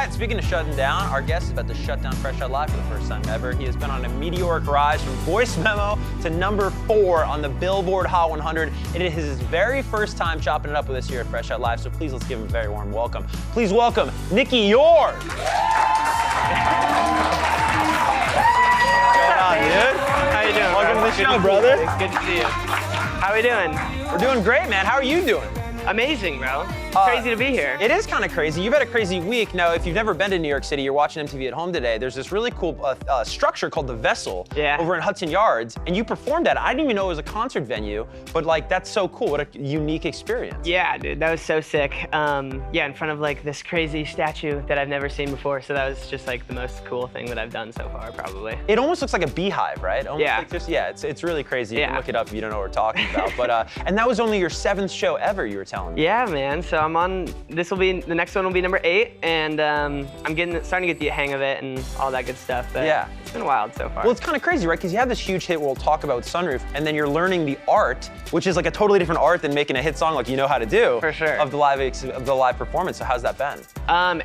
right, speaking of shutting down, our guest is about to shut down Fresh Out Live for the first time ever. He has been on a meteoric rise from voice memo to #4 on the Billboard Hot 100. It is his very first time chopping it up with us here at Fresh Out Live, so please let's give him a very warm welcome. Please welcome Nicky Youre. What's going on, dude? How you doing? Welcome to the show, brother. Good to see you. How are we doing? We're doing great, man. How are you doing? Amazing, bro. Crazy to be here. It is kind of crazy. You've had a crazy week. Now, if you've never been to New York City, you're watching MTV at home today, there's this really cool structure called The Vessel over in Hudson Yards, and you performed at it. I didn't even know it was a concert venue, but like, that's so cool. What a unique experience. Yeah, dude, that was so sick. Yeah, in front of like this crazy statue that I've never seen before, so that was just like the most cool thing that I've done so far, probably. It almost looks like a beehive, right? Almost yeah. Like just, yeah, it's really crazy. You can look it up if you don't know what we're talking about. But and that was only your 7th show ever, you were telling me. Yeah, man. So I'm on. The next one will be #8, and I'm starting to get the hang of it and all that good stuff. But yeah, it's been wild so far. Well, it's kind of crazy, right? Because you have this huge hit we'll talk about with Sunroof, and then you're learning the art, which is like a totally different art than making a hit song like you know how to do. For sure. Of the live performance. So how's that been?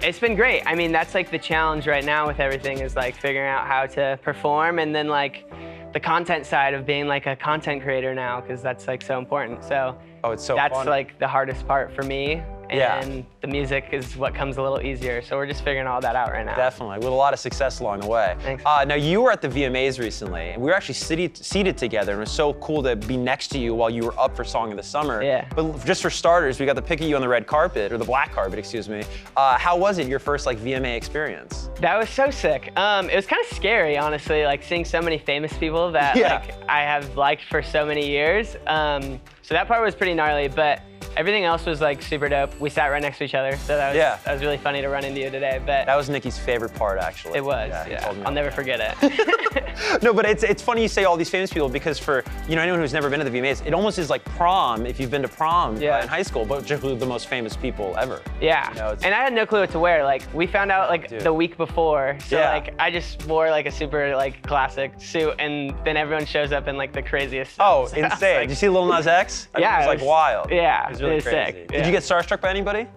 It's been great. I mean, that's like the challenge right now with everything is like figuring out how to perform, and then like the content side of being like a content creator now, because that's like so important. So it's so that's fun. Like the hardest part for me. And the music is what comes a little easier. So we're just figuring all that out right now. Definitely, with a lot of success along the way. Thanks. Now you were at the VMAs recently, and we were actually seated together, and it was so cool to be next to you while you were up for Song of the Summer. Yeah. But just for starters, we got the pick of you on the red carpet, or the black carpet, excuse me. How was it, your first like VMA experience? That was so sick. It was kind of scary, honestly, like seeing so many famous people that like I have liked for so many years. So that part was pretty gnarly, but everything else was like super dope. We sat right next to each other, so that was really funny to run into you today. But that was Nicky's favorite part, actually. It was, yeah. I'll never forget it. No, but it's funny you say all these famous people, because for anyone who's never been to the VMAs, it almost is like prom if you've been to prom in high school, but just with the most famous people ever. Yeah, and I had no clue what to wear. Like we found out like the week before, so like I just wore like a super like classic suit, and then everyone shows up in like the craziest stuff. Oh, so insane! Did you see Lil Nas X? Yeah, it was like wild. Yeah, it was really crazy. Sick. Did you get starstruck by anybody?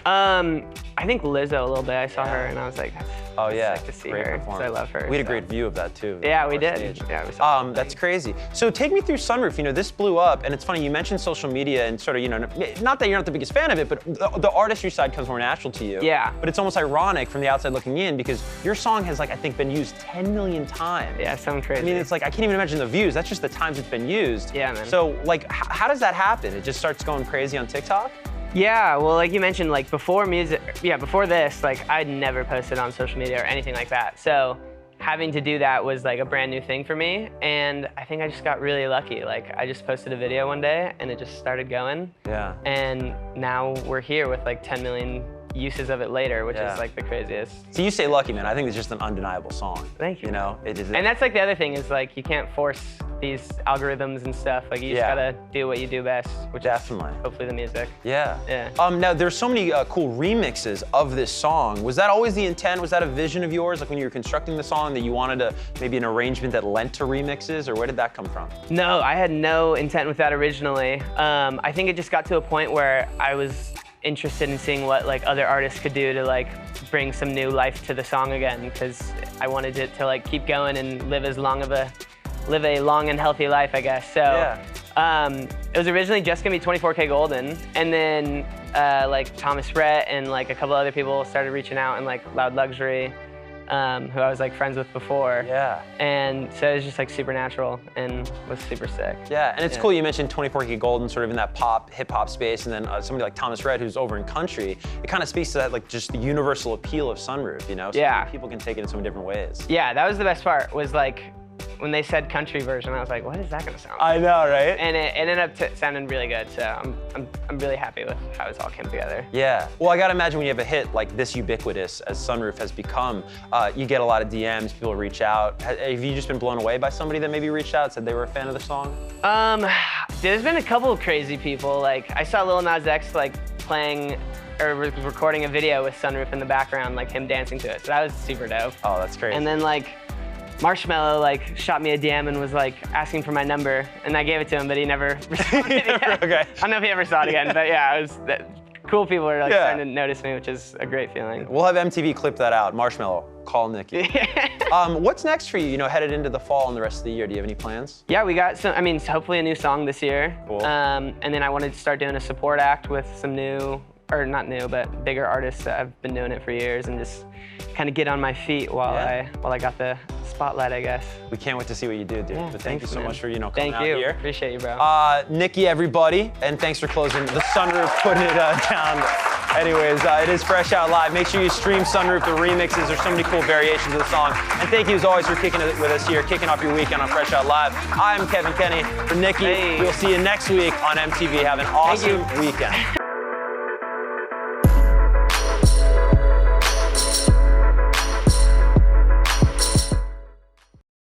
I think Lizzo a little bit. I saw her and I was like, sick to see her, because I love her. We had a great view of that too. Yeah, we did. Stage. Yeah, we saw that's crazy. So take me through Sunroof. This blew up, and it's funny, you mentioned social media and sort of, not that you're not the biggest fan of it, but the artistry side comes more natural to you. Yeah. But it's almost ironic from the outside looking in, because your song has like, I think, been used 10 million times. Yeah, something crazy. I mean, it's like, I can't even imagine the views. That's just the times it's been used. Yeah, man. So like, how does that happen? It just starts going crazy on TikTok? Yeah, well, like you mentioned, like before this, like I'd never posted on social media or anything like that. So having to do that was like a brand new thing for me, and I think I just got really lucky. Like I just posted a video one day and it just started going. Yeah. And now we're here with like 10 million uses of it later, which is like the craziest. So you say lucky, man. I think it's just an undeniable song. Thank you. It is. And that's like the other thing is like you can't force these algorithms and stuff. Like you just gotta do what you do best, which is hopefully the music. Yeah. Yeah. Now there's so many cool remixes of this song. Was that always the intent? Was that a vision of yours, like when you were constructing the song, that you wanted maybe an arrangement that lent to remixes, or where did that come from? No, I had no intent with that originally. I think it just got to a point where I was interested in seeing what like other artists could do to like bring some new life to the song again, because I wanted it to like keep going and live a long and healthy life, I guess. So it was originally just gonna be 24K Golden, and then like Thomas, Rhett, and like a couple other people started reaching out, and like Loud Luxury, who I was like friends with before. Yeah. And so it was just like super natural and was super sick. Yeah, and it's cool you mentioned 24K Golden sort of in that pop, hip hop space, and then somebody like Thomas Rhett who's over in country. It kind of speaks to that, like just the universal appeal of Sunroof, So people can take it in so many different ways. Yeah, that was the best part, was like, when they said country version, I was like, what is that gonna sound like? I know, right? And it ended up sounding really good, so I'm really happy with how it all came together. Yeah. Well, I gotta imagine when you have a hit like this ubiquitous as Sunroof has become, you get a lot of DMs, people reach out. Have you just been blown away by somebody that maybe reached out, said they were a fan of the song? There's been a couple of crazy people. Like, I saw Lil Nas X like playing or recording a video with Sunroof in the background, like him dancing to it. So that was super dope. Oh, that's crazy. And then like, Marshmello like shot me a DM and was like asking for my number, and I gave it to him, but he never responded. Okay. I don't know if he ever saw it again, but yeah, it was cool people are like starting to notice me, which is a great feeling. We'll have MTV clip that out. Marshmallow, call Nicky. What's next for you? You know, headed into the fall and the rest of the year. Do you have any plans? Yeah, we got some. I mean, hopefully a new song this year. Cool. And then I wanted to start doing a support act with some new, or not new, but bigger artists that have been doing it for years, and just kind of get on my feet while I got the spotlight, I guess. We can't wait to see what you do, dude. Yeah, but thank you so much for coming thank out you. here. Appreciate you, bro. Nicky, everybody, and thanks for closing the Sunroof, putting it down. Anyways, it is Fresh Out Live. Make sure you stream Sunroof, the remixes. There's so many cool variations of the song. And thank you as always for kicking it with us here, kicking off your weekend on Fresh Out Live. I'm Kevin Kenny for Nicky. We'll see you next week on MTV. Have an awesome weekend.